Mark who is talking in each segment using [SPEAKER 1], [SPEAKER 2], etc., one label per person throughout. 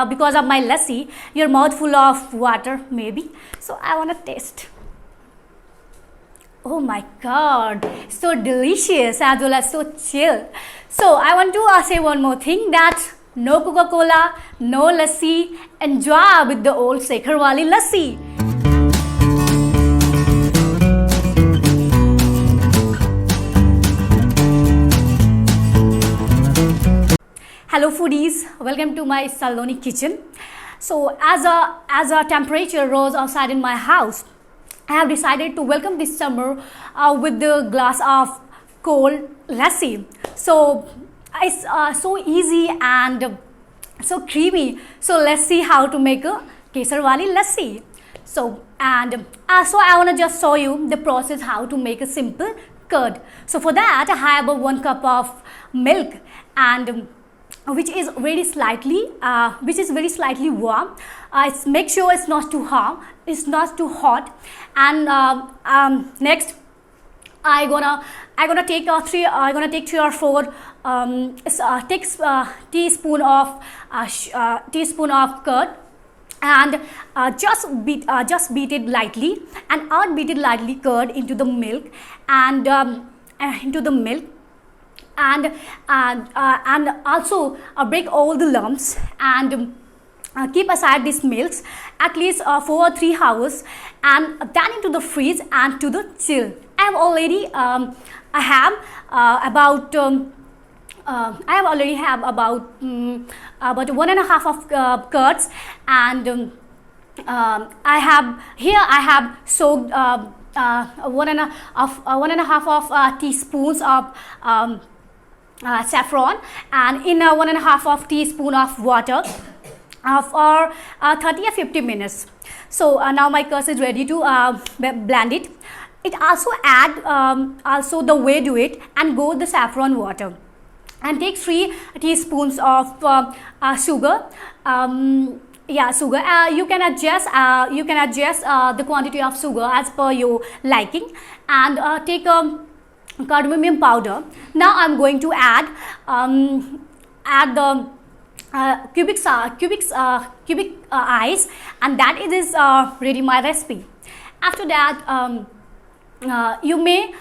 [SPEAKER 1] because of my lassi, your mouth full of water maybe. So I want to taste. Oh my god, so delicious as well as so chill. So I want to say one more thing, that no Coca-Cola, no lassi, enjoy with the old Sekhar wali lassi. Hello foodies, welcome to my Saloni kitchen. So as a temperature rose outside in my house, I have decided to welcome this summer with the glass of cold lassi. So it's so easy and so creamy. So let's see how to make a kesar wali lassi. So I want to just show you the process how to make a simple curd. So for that I have 1 cup of milk, and which is very slightly warm. Make sure it's not too hot. And next I gonna take 3 or 4 teaspoon of curd, and just beat it lightly, and beat it lightly curd into the milk, and also break all the lumps, and keep aside these milks at least 4 or 3 hours, and then into the fridge and to the chill. I have already about 1.5 of curds, and I have soaked 1.5 of teaspoons of saffron, and in 1.5 of teaspoon of water for 30 or 50 minutes. So now my curd is ready to blend it. It also add also the way to it, and go the saffron water, and take 3 teaspoons of sugar. Sugar. You can adjust the quantity of sugar as per your liking, and take cardamom powder. Now I'm going to add the cubic ice, and that is ready my recipe. After that you may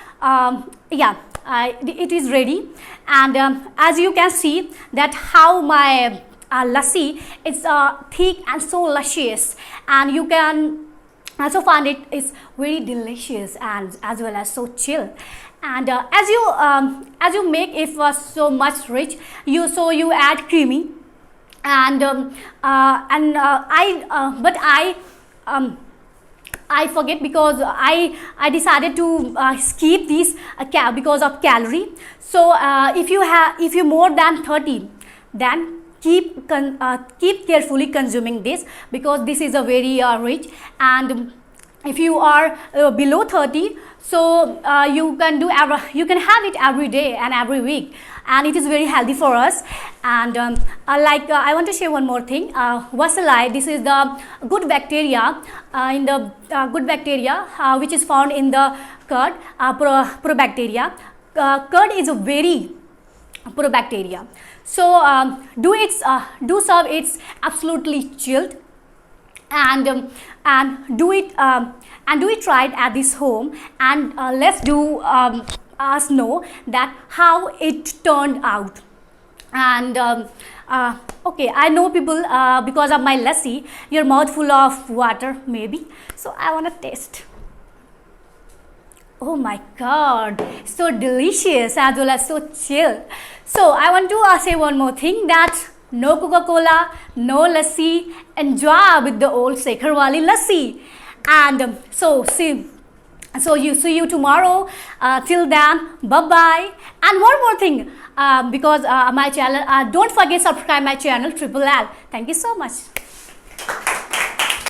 [SPEAKER 1] it is ready, and as you can see that how my lassi is thick and so luscious, and you can also find it is very delicious and as well as so chill. And as you make it so much rich, you add creamy, and I forget, because I decided to skip these because of calorie. So if you more than 30, then keep carefully consuming this, because this is a very rich. And if you are below 30, so you can have it every day and every week, and it is very healthy for us. And I want to share one more thing. Bacilli, this is the good bacteria which is found in the curd, probacteria. Curd is a very probacteria. So do serve it absolutely chilled, and do it right at this home, and let's do us know that how it turned out. And okay, I know people because of my lassi, your mouth full of water maybe. So I want to taste. Oh my god, so delicious as well as so chill. So I want to say one more thing, that no Coca-Cola, no lassi, enjoy with the old Sekhar wali lassi. And see you tomorrow. Till then, bye bye. And one more thing, because my channel, don't forget subscribe my channel LLL. Thank you so much.